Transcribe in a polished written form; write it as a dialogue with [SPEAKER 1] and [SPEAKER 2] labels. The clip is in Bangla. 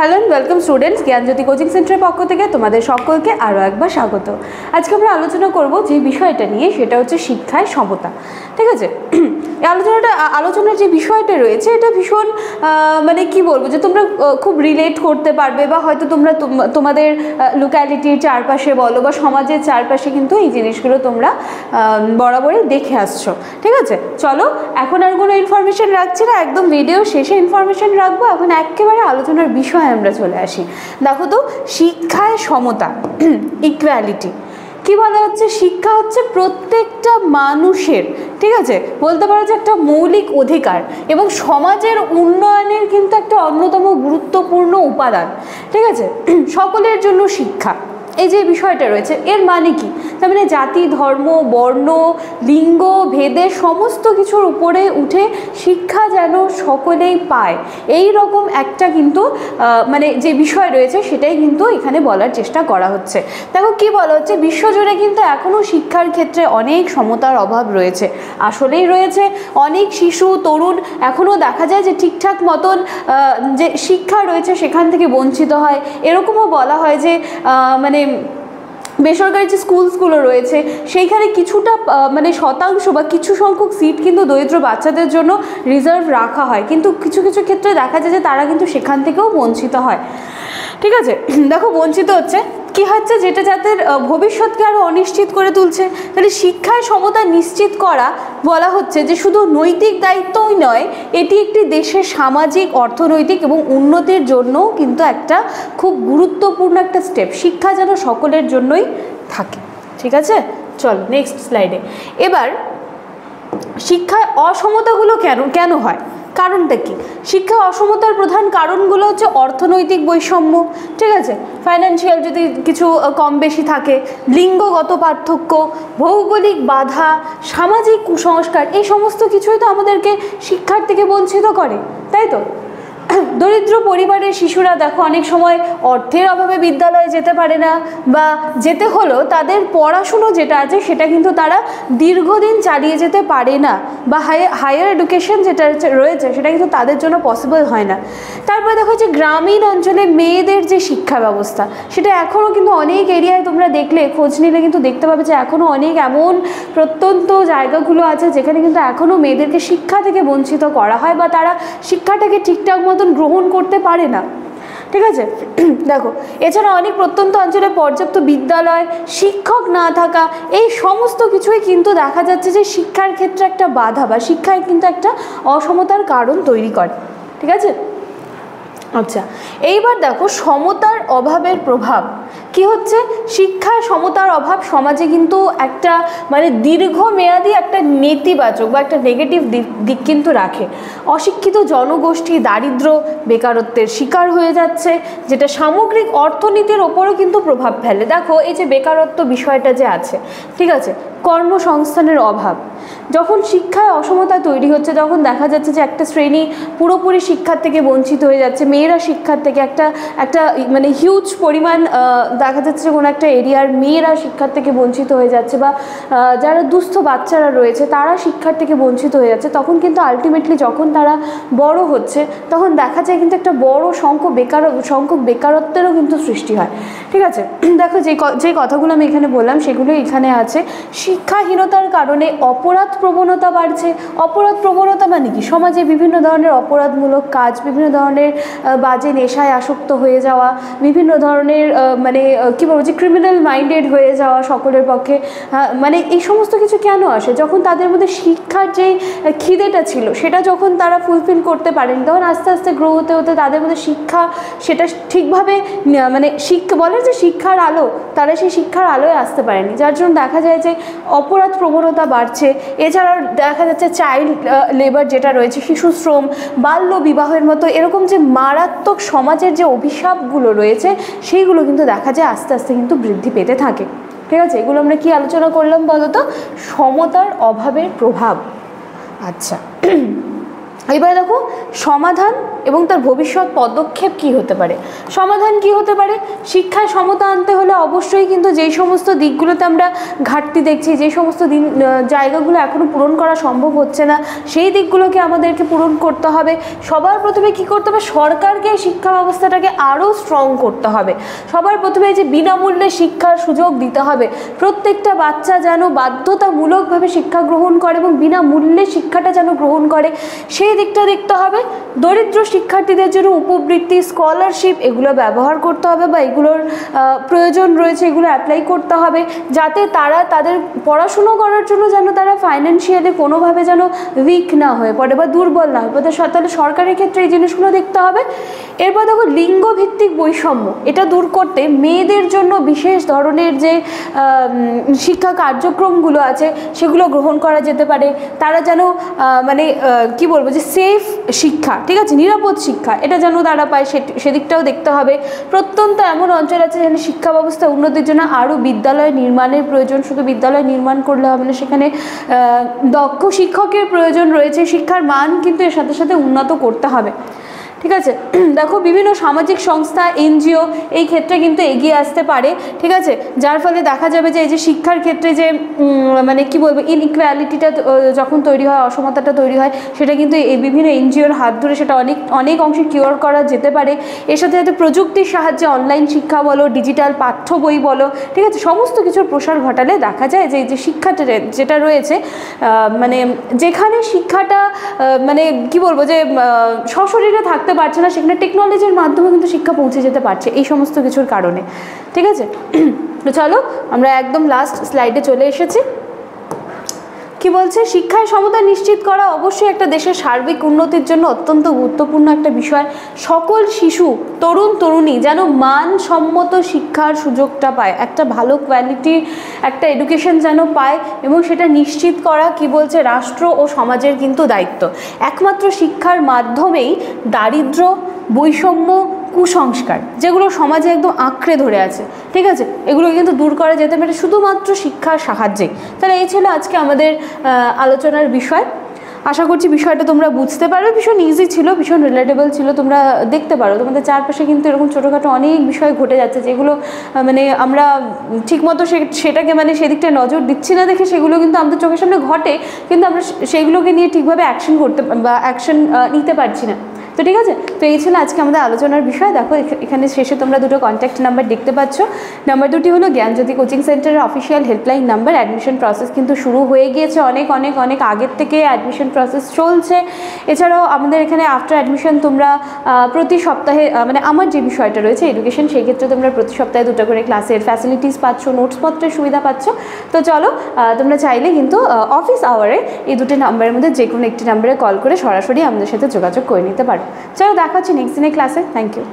[SPEAKER 1] Hello and welcome students, Gyanjyoti coaching সেন্টারের পক্ষ থেকে তোমাদের সকলকে আরও একবার স্বাগত। আজকে আমরা আলোচনা করব যে বিষয়টা নিয়ে, সেটা হচ্ছে শিক্ষায় সমতা। ঠিক আছে, এই আলোচনার যে বিষয়টা রয়েছে এটা ভীষণ মানে কি বলবো, যে তোমরা খুব রিলেট করতে পারবে, বা হয়তো তোমরা তোমাদের লোক্যালিটির চারপাশে বলো বা সমাজের চারপাশে কিন্তু এই জিনিসগুলো তোমরা বরাবরই দেখে আসছো। ঠিক আছে, চলো এখন আর কোনো ইনফরমেশন রাখছি না, একদম ভিডিও শেষে ইনফরমেশন রাখবো। এখন একেবারে আলোচনার বিষয়ে আমরা চলে আসি। দেখো তো, শিক্ষায় সমতা, ইকুয়ালিটি কি বলা হচ্ছে? শিক্ষা হচ্ছে প্রত্যেকটা মানুষের, ঠিক আছে, বলতে পারো যে একটা মৌলিক অধিকার এবং সমাজের উন্নয়নের কিন্তু একটা অন্যতম গুরুত্বপূর্ণ উপাদান। ঠিক আছে, সকলের জন্য শিক্ষা, এই যে বিষয়টা রয়েছে এর মানে কি? তার মানে জাতি, ধর্ম, বর্ণ, লিঙ্গ ভেদে সমস্ত কিছুর উপরে উঠে শিক্ষা যেন সকলেই পায়, এই রকম একটা কিন্তু মানে যে বিষয় রয়েছে সেটাই কিন্তু এখানে বলার চেষ্টা করা হচ্ছে। দেখো কি বলা হচ্ছে, বিশ্বজুড়ে কিন্তু এখনও শিক্ষার ক্ষেত্রে অনেক সমতার অভাব রয়েছে, আসলেই রয়েছে। অনেক শিশু তরুণ এখনও দেখা যায় যে ঠিকঠাক মতন যে শিক্ষা রয়েছে সেখান থেকে বঞ্চিত হয়। এরকমও বলা হয় যে মানে বেসরকারি যে স্কুলসগুলো রয়েছে সেইখানে কিছুটা মানে শতাংশ বা কিছু সংখ্যক সিট কিন্তু দরিদ্র বাচ্চাদের জন্য রিজার্ভ রাখা হয়, কিন্তু কিছু কিছু ক্ষেত্রে দেখা যায় যে তারা কিন্তু সেখান থেকেও বঞ্চিত হয়। ঠিক আছে, দেখো বঞ্চিত হচ্ছে কি হচ্ছে, যেটা যাদের ভবিষ্যৎকে আরও অনিশ্চিত করে তুলছে। তাহলে শিক্ষায় সমতা নিশ্চিত করা বলা হচ্ছে যে শুধু নৈতিক দায়িত্বই নয়, এটি একটি দেশের সামাজিক, অর্থনৈতিক এবং উন্নতির জন্যও কিন্তু একটা খুব গুরুত্বপূর্ণ একটা স্টেপ। শিক্ষা যেন সকলের জন্যই থাকে। ঠিক আছে, চলো নেক্সট স্লাইডে। এবার শিক্ষায় অসমতাগুলো কেন হয়, কারণটা কি? শিক্ষা অসমতার প্রধান কারণগুলো হচ্ছে অর্থনৈতিক বৈষম্য, ঠিক আছে, ফাইন্যান্সিয়াল যদি কিছু কম বেশি থাকে, লিঙ্গগত পার্থক্য, ভৌগোলিক বাধা, সামাজিক কুসংস্কার, এই সমস্ত কিছুই তো আমাদেরকে শিক্ষার থেকে বঞ্চিত করে, তাই তো? দরিদ্র পরিবারের শিশুরা দেখো অনেক সময় অর্থের অভাবে বিদ্যালয়ে যেতে পারে না, বা যেতে হলেও তাদের পড়াশুনো যেটা আছে সেটা কিন্তু তারা দীর্ঘদিন চালিয়ে যেতে পারে না, বা হায়ার এডুকেশন যেটা রয়েছে সেটা কিন্তু তাদের জন্য পসিবল হয় না। তারপরে দেখো যে গ্রামীণ অঞ্চলে মেয়েদের যে শিক্ষা ব্যবস্থা, সেটা এখনও কিন্তু অনেক এরিয়ায় তোমরা দেখলে, খোঁজ নিলে কিন্তু দেখতে পাবে যে এখনও অনেক এমন প্রত্যন্ত জায়গাগুলো আছে যেখানে কিন্তু এখনও মেয়েদেরকে শিক্ষা থেকে বঞ্চিত করা হয়, বা তারা শিক্ষাটাকে ঠিকঠাক মতন গ্রহণ করতে পারে না। ঠিক আছে, দেখো এছাড়া অনেক প্রত্যন্ত অঞ্চলে পর্যাপ্ত বিদ্যালয়, শিক্ষক না থাকা, এই সমস্ত কিছুই কিন্তু দেখা যাচ্ছে যে শিক্ষার ক্ষেত্রে একটা বাধা, বা শিক্ষায় কিন্তু একটা অসমতার কারণ তৈরি করে। ঠিক আছে, আচ্ছা এইবার দেখো সমতার অভাবের প্রভাব কি হচ্ছে। শিক্ষায় সমতার অভাব সমাজে কিন্তু একটা মানে দীর্ঘমেয়াদী একটা নেতিবাচক বা একটা নেগেটিভ দিক কিন্তু রাখে। অশিক্ষিত জনগোষ্ঠী দারিদ্র, বেকারত্বের শিকার হয়ে যাচ্ছে, যেটা সামগ্রিক অর্থনীতির ওপরও কিন্তু প্রভাব ফেলে। দেখো এই যে বেকারত্ব বিষয়টা যে আছে, ঠিক আছে, কর্মসংস্থানের অভাব, যখন শিক্ষায় অসমতা তৈরি হচ্ছে, যখন দেখা যাচ্ছে যে একটা শ্রেণী পুরোপুরি শিক্ষার থেকে বঞ্চিত হয়ে যাচ্ছে, মেয়েরা শিক্ষার থেকে একটা মানে হিউজ পরিমাণ দেখা যাচ্ছে যে কোনো একটা এরিয়ার মেয়েরা শিক্ষার থেকে বঞ্চিত হয়ে যাচ্ছে, বা যারা দুস্থ বাচ্চারা রয়েছে তারা শিক্ষার থেকে বঞ্চিত হয়ে যাচ্ছে, তখন কিন্তু আলটিমেটলি যখন তারা বড় হচ্ছে তখন দেখা যায় কিন্তু একটা বড় সংখ্যক বেকারত্বেরও কিন্তু সৃষ্টি হয়। ঠিক আছে, দেখো যে কথাগুলো আমি এখানে বললাম সেগুলো এখানে আছে। শিক্ষাহীনতার কারণে অপরাধ প্রবণতা বাড়ছে। অপরাধ প্রবণতা মানে কি? সমাজে বিভিন্ন ধরনের অপরাধমূলক কাজ, বিভিন্ন ধরনের বাজে নেশায় আসক্ত হয়ে যাওয়া, বিভিন্ন ধরনের মানে কী বলবো যে ক্রিমিনাল মাইন্ডেড হয়ে যাওয়া সকলের পক্ষে। মানে এই সমস্ত কিছু কেন আসে? যখন তাদের মধ্যে শিক্ষার যেই খিদেটা ছিল সেটা যখন তারা ফুলফিল করতে পারেন, তখন আস্তে আস্তে গ্রো হতে হতে তাদের মধ্যে শিক্ষা সেটা ঠিকভাবে মানে বলে যে শিক্ষার আলো, তারা সেই শিক্ষার আলোয় আসতে পারেনি, যার জন্য দেখা যায় যে অপরাধ প্রবণতা বাড়ছে। এছাড়াও দেখা যাচ্ছে চাইল্ড লেবার যেটা রয়েছে, শিশু শ্রম, বাল্য বিবাহের মতো এরকম যে মারাত্মক সমাজের যে অভিশাপগুলো রয়েছে সেইগুলো কিন্তু দেখা যায় আস্তে আস্তে কিন্তু বৃদ্ধি পেতে থাকে। ঠিক আছে, এগুলো আমরা কি আলোচনা করলাম বলো তো? সমতার অভাবের প্রভাব। আচ্ছা এবারে দেখো সমাধান এবং তার ভবিষ্যৎ পদক্ষেপ কি হতে পারে। সমাধান কি হতে পারে? শিক্ষায় সমতা আনতে হলে অবশ্যই কিন্তু যেই সমস্ত দিকগুলোতে আমরা ঘাটতি দেখছি, যে সমস্ত জায়গাগুলো এখনও পূরণ করা সম্ভব হচ্ছে না, সেই দিকগুলোকে আমাদেরকে পূরণ করতে হবে। সবার প্রথমে কি করতে হবে? সরকারকে শিক্ষা ব্যবস্থাটাকে আরও স্ট্রং করতে হবে। সবার প্রথমে যে বিনামূল্যে শিক্ষার সুযোগ দিতে হবে, প্রত্যেকটা বাচ্চা যেন বাধ্যতামূলকভাবে শিক্ষা গ্রহণ করে এবং বিনামূল্যে শিক্ষাটা যেন গ্রহণ করে, সেই দিকটা দেখতে হবে। দরিদ্র শিক্ষার্থীদের জন্য উপবৃত্তি, স্কলারশিপ এগুলো ব্যবহার করতে হবে বা এগুলোর প্রয়োজন রয়েছে, এগুলো অ্যাপ্লাই করতে হবে, যাতে তারা তাদের পড়াশুনো করার জন্য যেন তারা ফাইন্যান্সিয়ালি কোনোভাবে যেন উইক না হয়ে পড়ে বা দুর্বল না হয়ে পড়ে। তাহলে সরকারের ক্ষেত্রে এই জিনিসগুলো দেখতে হবে। এরপর দেখো লিঙ্গভিত্তিক বৈষম্য, এটা দূর করতে মেয়েদের জন্য বিশেষ ধরনের যে শিক্ষা কার্যক্রমগুলো আছে সেগুলো গ্রহণ করা যেতে পারে। তারা যেন মানে কি বলবো, যে সেফ শিক্ষা, ঠিক আছে, নিরাপদ শিক্ষা, এটা যেন তারা পায়, সেদিকটাও দেখতে হবে। প্রত্যন্ত এমন অঞ্চল আছে যেখানে শিক্ষা ব্যবস্থা উন্নতির জন্য আরও বিদ্যালয় নির্মাণের প্রয়োজন। শুধু বিদ্যালয় নির্মাণ করলে হবে না, সেখানে দক্ষ শিক্ষকের প্রয়োজন রয়েছে। শিক্ষার মান কিন্তু এর সাথে সাথে উন্নত করতে হবে, ঠিক আছে। দেখো বিভিন্ন সামাজিক সংস্থা, এনজিও এই ক্ষেত্রে কিন্তু এগিয়ে আসতে পারে, ঠিক আছে, যার ফলে দেখা যাবে যে এই যে শিক্ষার ক্ষেত্রে যে মানে কি বলবো ইনইকুয়ালিটিটা যখন তৈরি হয়, অসমতাটা তৈরি হয়, সেটা কিন্তু এই বিভিন্ন এনজিওর হাত ধরে সেটা অনেক অংশে কিওর করা যেতে পারে। এর সাথে সাথে প্রযুক্তির সাহায্যে অনলাইন শিক্ষা বলো, ডিজিটাল পাঠ্য বই বলো, ঠিক আছে, সমস্ত কিছুর প্রসার ঘটালে দেখা যায় যে এই যে শিক্ষাটা যেটা রয়েছে, মানে যেখানে শিক্ষাটা মানে কি বলবো যে সশরীরে থাকতে পারছে না, সেখানে টেকনোলজির মাধ্যমে কিন্তু শিক্ষা পৌঁছে যেতে পারছে এই সমস্ত কিছুর কারণে, ঠিক আছে। তো চলো আমরা একদম লাস্ট স্লাইডে চলে এসেছি। কি বলছে? শিক্ষায় সমতা নিশ্চিত করা অবশ্যই একটা দেশের সার্বিক উন্নতির জন্য অত্যন্ত গুরুত্বপূর্ণ একটা বিষয়। সকল শিশু, তরুণ তরুণী যেন মানসম্মত শিক্ষার সুযোগটা পায়, একটা ভালো কোয়ালিটির একটা এডুকেশন যেন পায়, এবং সেটা নিশ্চিত করা কি বলছে রাষ্ট্র ও সমাজের কিন্তু দায়িত্ব। একমাত্র শিক্ষার মাধ্যমেই দারিদ্র্য, বৈষম্য, কুসংস্কার যেগুলো সমাজে একদম আঁকড়ে ধরে আছে, ঠিক আছে, এগুলো কিন্তু দূর করা যেতে পারে শুধুমাত্র শিক্ষার সাহায্যে। তাহলে এই ছিল আজকে আমাদের আলোচনার বিষয়। আশা করছি বিষয়টা তোমরা বুঝতে পারবে। ভীষণ ইজি ছিল, ভীষণ রিলেটেবল ছিল। তোমরা দেখতে পারো তোমাদের চারপাশে কিন্তু এরকম ছোটোখাটো অনেক বিষয় ঘটে যাচ্ছে, যেগুলো মানে আমরা ঠিকমতো সেটাকে মানে সেদিকটা নজর দিচ্ছি না দেখে সেগুলো কিন্তু আমাদের চোখের সামনে ঘটে, কিন্তু আমরা সেগুলোকে নিয়ে ঠিকভাবে অ্যাকশন করতে বা অ্যাকশন নিতে পারছি না। তো ঠিক আছে, তো এই ছিল আজকে আমাদের আলোচনার বিষয়। দেখো এখানে শেষে তোমরা দুটো কন্ট্যাক্ট নাম্বার দেখতে পাচ্ছ। নাম্বার দুটি হলো জ্ঞানজ্যোতি কোচিং সেন্টারের official helpline number. Admission process কিন্তু শুরু হয়ে গিয়েছে, অনেক আগের থেকে অ্যাডমিশন প্রসেস চলছে। এছাড়াও আমাদের এখানে আফটার অ্যাডমিশন তোমরা প্রতি সপ্তাহে মানে আমার যে বিষয়টা রয়েছে এডুকেশন, সেই ক্ষেত্রে তোমরা প্রতি সপ্তাহে দুটো করে ক্লাসের ফ্যাসিলিটিস পাচ্ছ, নোটসপত্রের সুবিধা পাচ্ছ। তো চলো তোমরা চাইলে কিন্তু অফিস আওয়ারে এই দুটি নাম্বারের মধ্যে যে কোনো একটি নাম্বারে কল করে সরাসরি আমাদের সাথে যোগাযোগ করে নিতে পারো। চলো দেখা হচ্ছে নেক্সট দিনের ক্লাসে। Thank you.